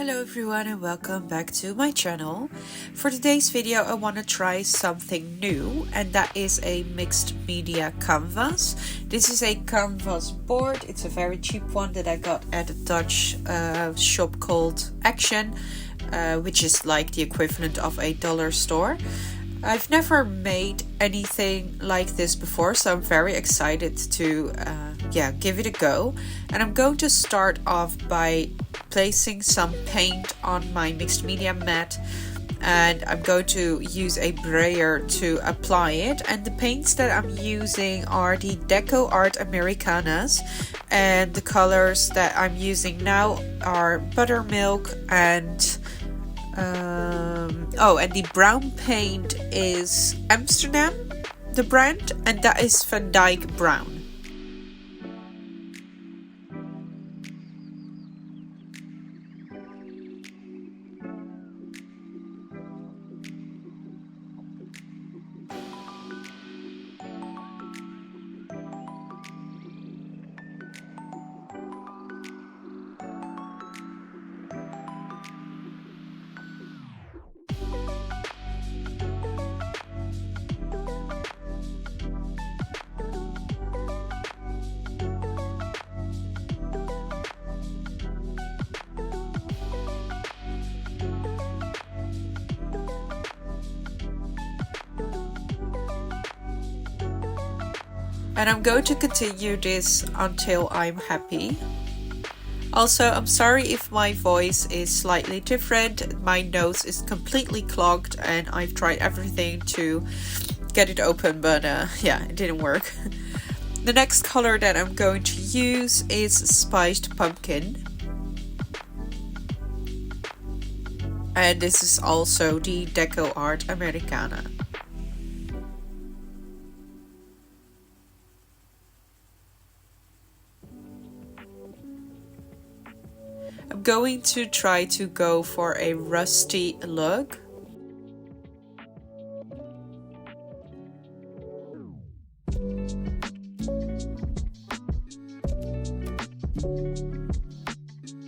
Hello everyone and welcome back to my channel. For today's video I want to try something new, and that is a mixed media canvas. This is a canvas board. It's a very cheap one that I got at a Dutch shop called Action, which is like the equivalent of a dollar store. I've never made anything like this before, so I'm very excited to give it a go. And I'm going to start off by placing some paint on my mixed media mat, and I'm going to use a brayer to apply it. And the paints that I'm using are the Deco Art Americanas, and the colors that I'm using now are Buttermilk and and the brown paint is Amsterdam, the brand, and that is Van Dyke Brown. And I'm going to continue this until I'm happy. Also, I'm sorry if my voice is slightly different. My nose is completely clogged and I've tried everything to get it open, but it didn't work. The next color that I'm going to use is Spiced Pumpkin. And this is also the Deco Art Americana. I'm going to try to go for a rusty look.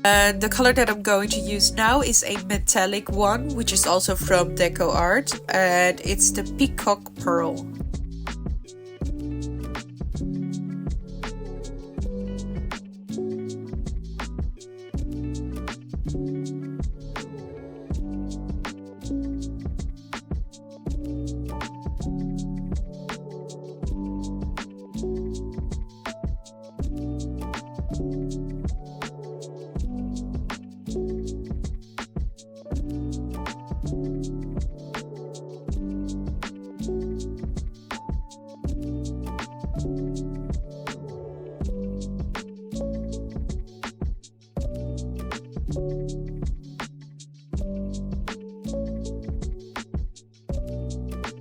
And the color that I'm going to use now is a metallic one, which is also from Deco Art, and it's the Peacock Pearl.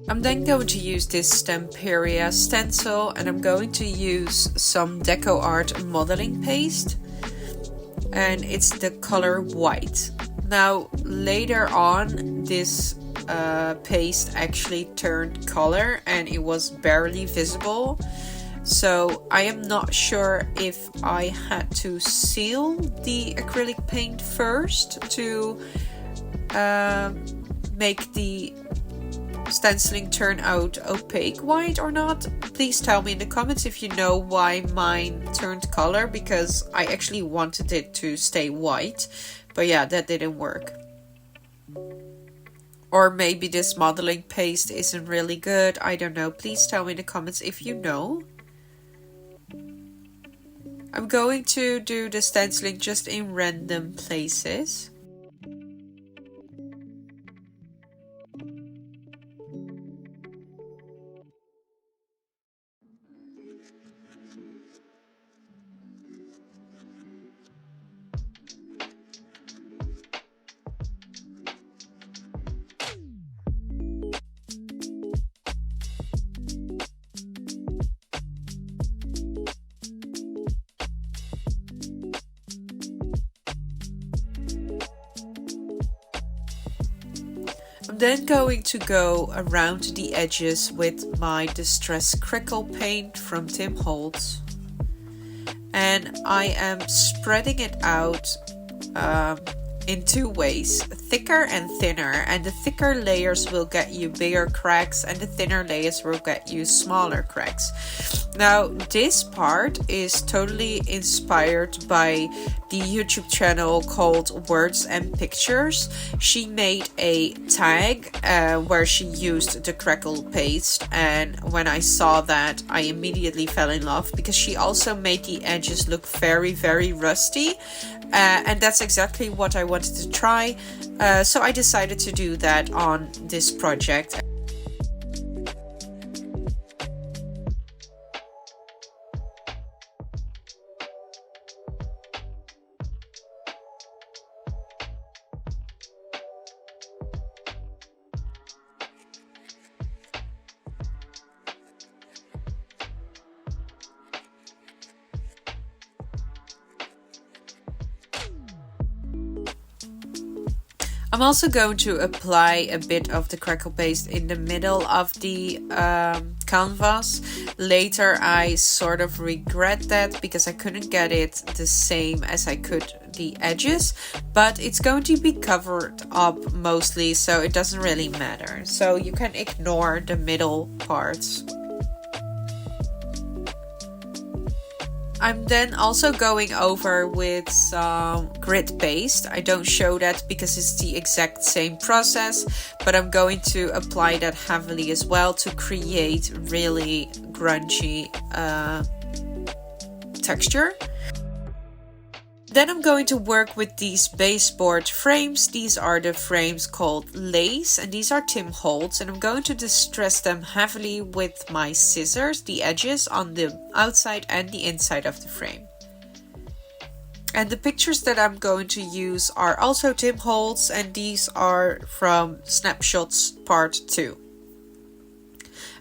I'm then going to use this Stamperia stencil, and I'm going to use some Deco Art modeling paste, and it's the color white. Now later on this paste actually turned color and it was barely visible, so I am not sure if I had to seal the acrylic paint first to make the stenciling turn out opaque white or not. Please tell me in the comments if you know why mine turned color, because I actually wanted it to stay white, but yeah, that didn't work. Or maybe this modeling paste isn't really good, I don't know. Please tell me in the comments if you know. I'm going to do the stenciling just in random places. I'm then going to go around the edges with my Distress Crickle paint from Holtz. And I am spreading it out in two ways, thicker and thinner, and the thicker layers will get you bigger cracks and the thinner layers will get you smaller cracks. Now this part is totally inspired by the YouTube channel called Words and Pictures. She made a tag where she used the crackle paste, and when I saw that I immediately fell in love because she also made the edges look very rusty. And that's exactly what I wanted to try, so I decided to do that on this project. I'm also going to apply a bit of the crackle paste in the middle of the canvas. Later I sort of regret that because I couldn't get it the same as I could the edges, but it's going to be covered up mostly, so it doesn't really matter. So you can ignore the middle parts. I'm then also going over with some grit paste. I don't show that because it's the exact same process, but I'm going to apply that heavily as well to create really grungy texture. Then I'm going to work with these baseboard frames. These are the frames called Lace, and these are Tim Holtz, and I'm going to distress them heavily with my scissors, the edges on the outside and the inside of the frame. And the pictures that I'm going to use are also Tim Holtz, and these are from Snapshots Part 2.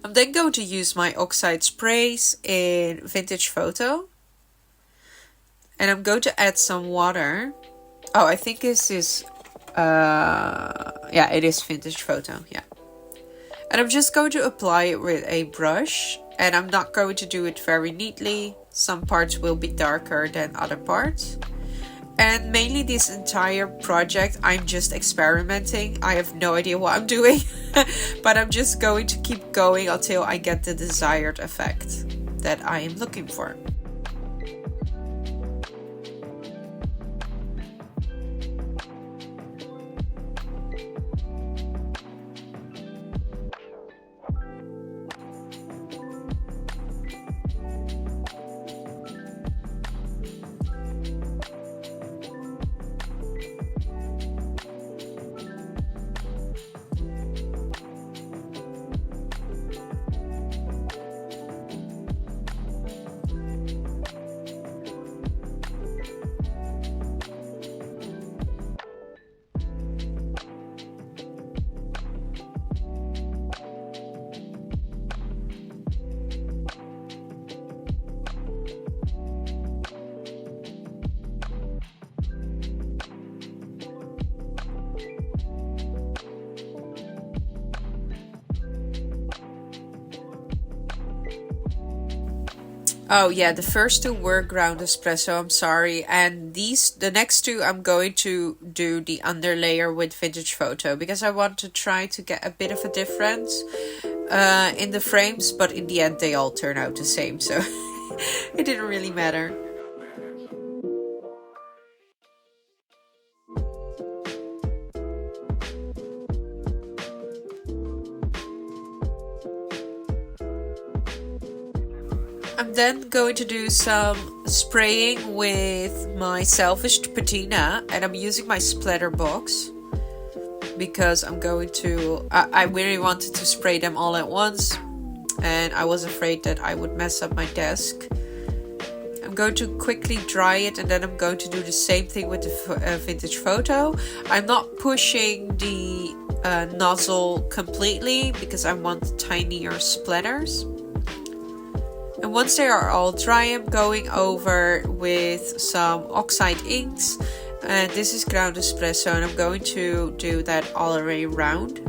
I'm then going to use my oxide sprays in Vintage Photo. And I'm going to add some water. Oh, I think this is, yeah, it is Vintage Photo, yeah. And I'm just going to apply it with a brush. And I'm not going to do it very neatly. Some parts will be darker than other parts. And mainly this entire project, I'm just experimenting. I have no idea what I'm doing. But I'm just going to keep going until I get the desired effect that I am looking for. Oh yeah, the first two were ground espresso, I'm sorry. And the next two I'm going to do the underlayer with Vintage Photo because I want to try to get a bit of a difference in the frames, but in the end they all turn out the same, so it didn't really matter. I'm then going to do some spraying with my Selfish Patina, and I'm using my splatter box because I'm going to, I really wanted to spray them all at once and I was afraid that I would mess up my desk. I'm going to quickly dry it and then I'm going to do the same thing with the Vintage Photo. I'm not pushing the nozzle completely because I want tinier splatters. And once they are all dry, I'm going over with some oxide inks. And this is ground espresso, and I'm going to do that all the way around.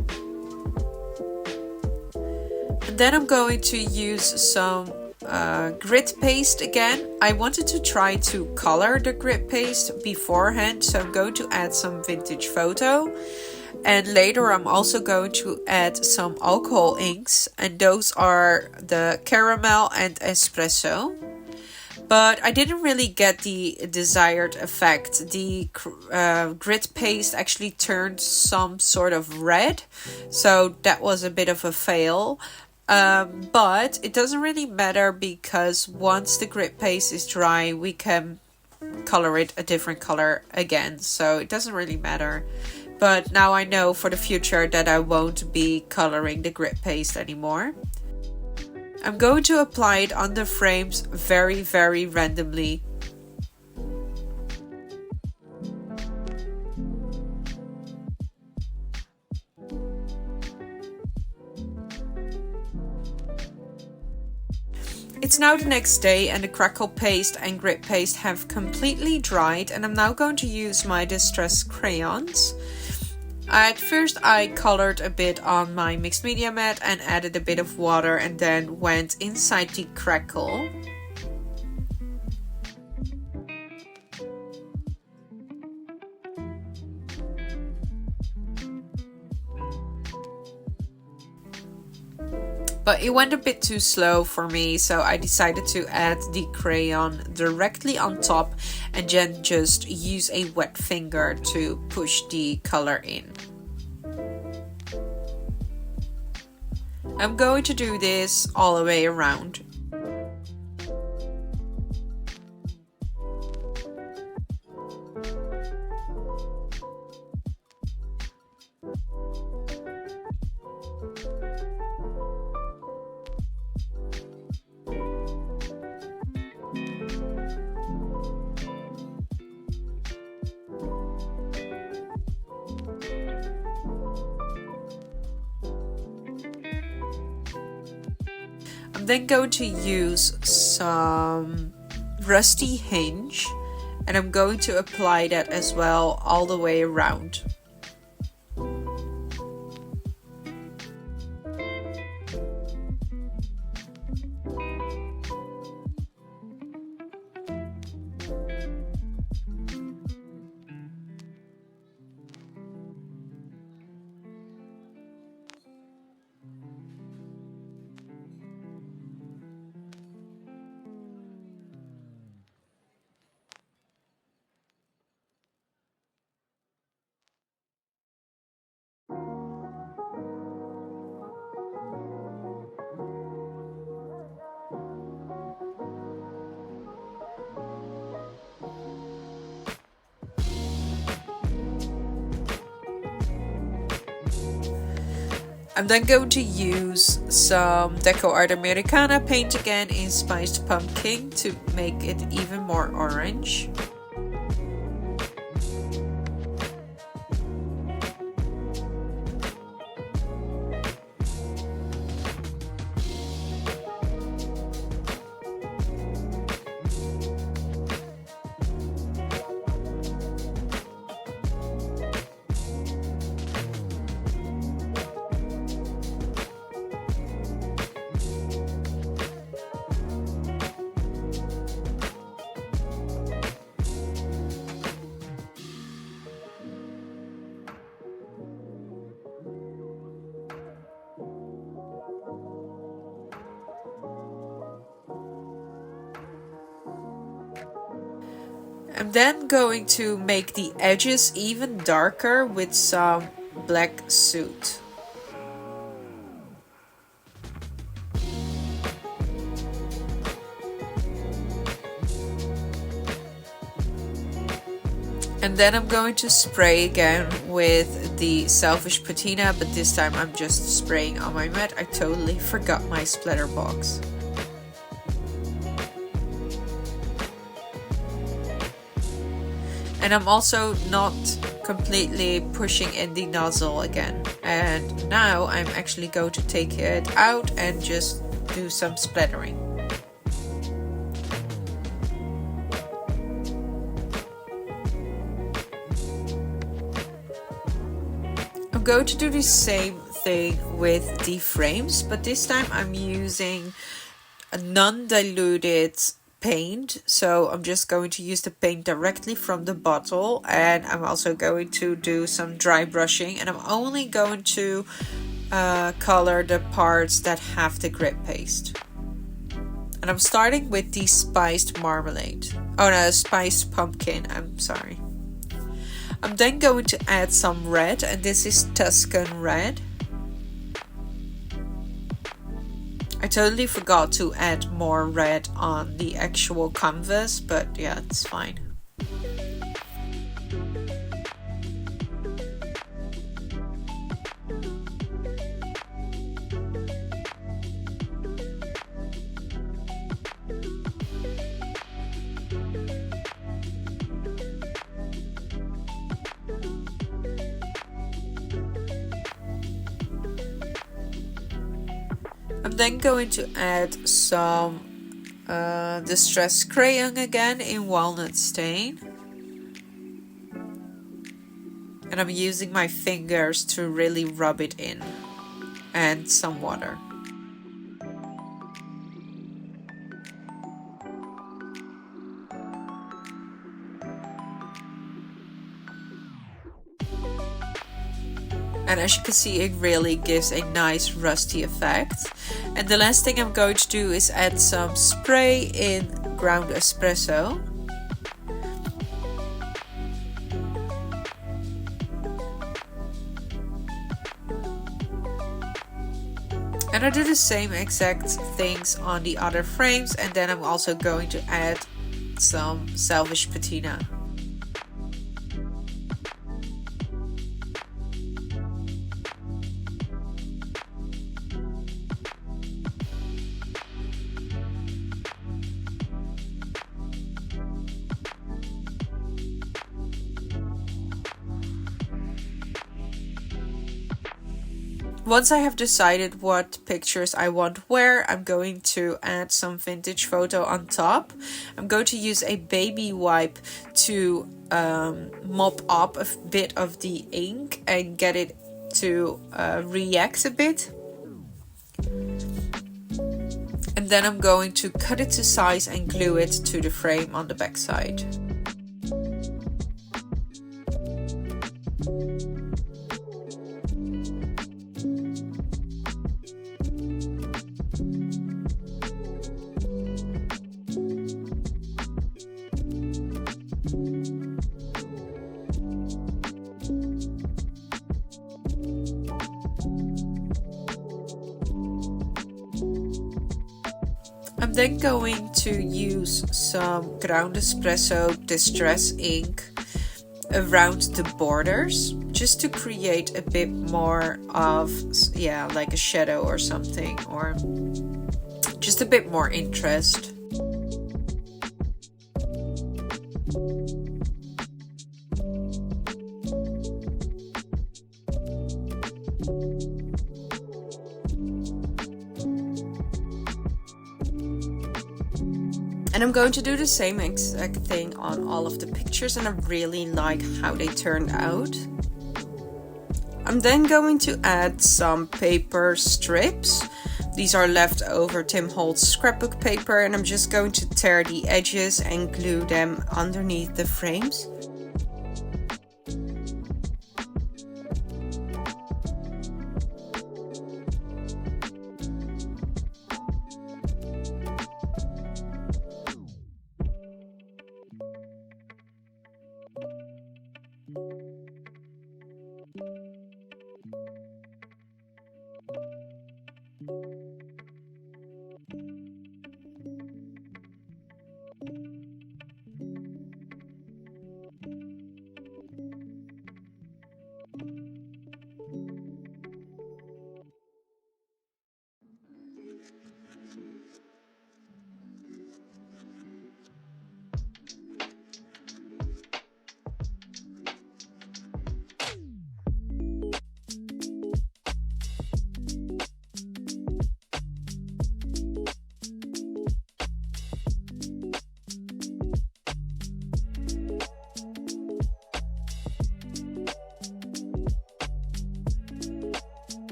And then I'm going to use some grit paste again. I wanted to try to color the grit paste beforehand, so I'm going to add some vintage photo. And later I'm also going to add some alcohol inks, and those are the caramel and espresso. But I didn't really get the desired effect. The grit paste actually turned some sort of red, so that was a bit of a fail. But it doesn't really matter, because once the grit paste is dry, we can color it a different color again, so it doesn't really matter. But now I know for the future that I won't be coloring the grit paste anymore. I'm going to apply it on the frames very, very randomly. It's now the next day, and the crackle paste and grit paste have completely dried, and I'm now going to use my distress crayons. At first I colored a bit on my mixed media mat and added a bit of water, and then went inside the crackle. But it went a bit too slow for me, so I decided to add the crayon directly on top and then just use a wet finger to push the color in. I'm going to do this all the way around. I'm then going to use some rusty hinge, and I'm going to apply that as well all the way around. I'm then going to use some Deco Art Americana paint again in Spiced Pumpkin to make it even more orange. I'm then going to make the edges even darker with some black soot. And then I'm going to spray again with the Selfish Patina, but this time I'm just spraying on my mat. I totally forgot my splatter box. And I'm also not completely pushing in the nozzle again. And now I'm actually going to take it out and just do some splattering. I'm going to do the same thing with the frames, but this time I'm using a non-diluted paint, so I'm just going to use the paint directly from the bottle, and I'm also going to do some dry brushing, and I'm only going to color the parts that have the grit paste. And I'm starting with the spiced marmalade. Oh no, spiced pumpkin, I'm sorry. I'm then going to add some red, and this is Tuscan red. I totally forgot to add more red on the actual canvas, but yeah, it's fine. I'm then going to add some distressed crayon again in walnut stain. And I'm using my fingers to really rub it in. And some water. And as you can see, it really gives a nice rusty effect. And the last thing I'm going to do is add some spray in ground espresso. And I do the same exact things on the other frames, and then I'm also going to add some selfish patina. Once I have decided what pictures I want where, I'm going to add some vintage photo on top. I'm going to use a baby wipe to mop up a bit of the ink and get it to react a bit. And then I'm going to cut it to size and glue it to the frame on the back side. I'm then going to use some ground espresso distress ink around the borders, just to create a bit more of, yeah, like a shadow or something, or just a bit more interest. And I'm going to do the same exact thing on all of the pictures, and I really like how they turned out. I'm then going to add some paper strips. These are leftover Tim Holtz scrapbook paper, and I'm just going to tear the edges and glue them underneath the frames.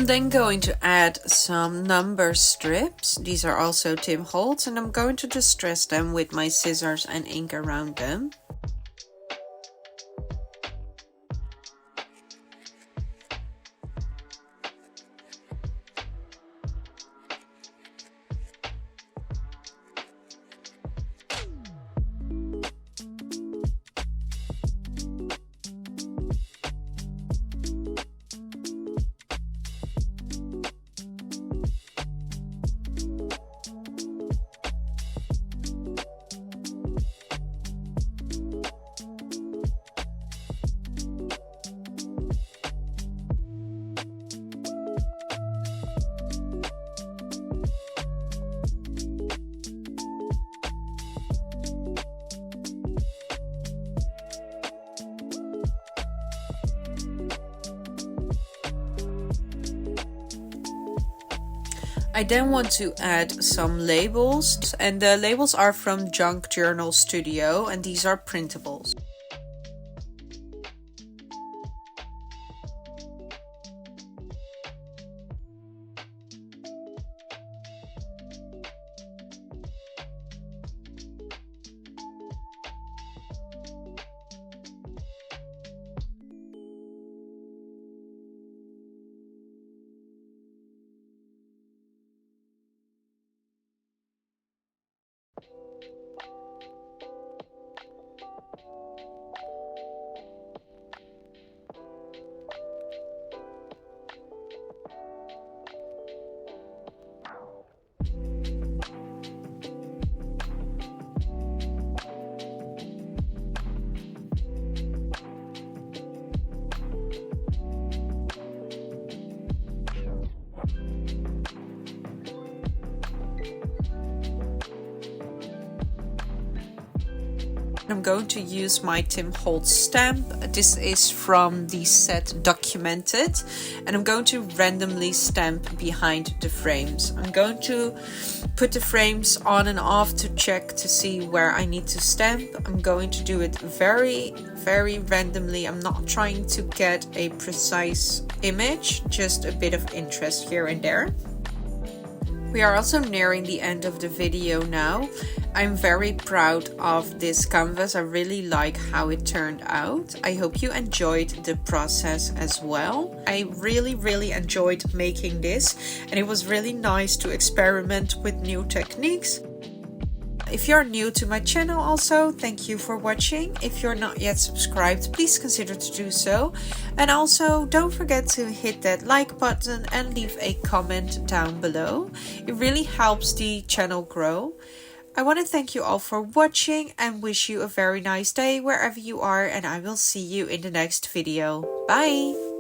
I'm then going to add some number strips. These are also Tim Holtz, and I'm going to distress them with my scissors and ink around them. I then want to add some labels, and the labels are from Junk Journal Studio, and these are printables. I'm going to use my Tim Holtz stamp. This is from the set Documented, and I'm going to randomly stamp behind the frames. I'm going to put the frames on and off to check to see where I need to stamp. I'm going to do it very randomly. I'm not trying to get a precise image, just a bit of interest here and there. We are also nearing the end of the video now. I'm very proud of this canvas. I really like how it turned out. I hope you enjoyed the process as well. I really enjoyed making this, and it was really nice to experiment with new techniques. If you're new to my channel also, thank you for watching. If you're not yet subscribed, please consider to do so. And also don't forget to hit that like button and leave a comment down below. It really helps the channel grow. I want to thank you all for watching and wish you a very nice day wherever you are, and I will see you in the next video. Bye!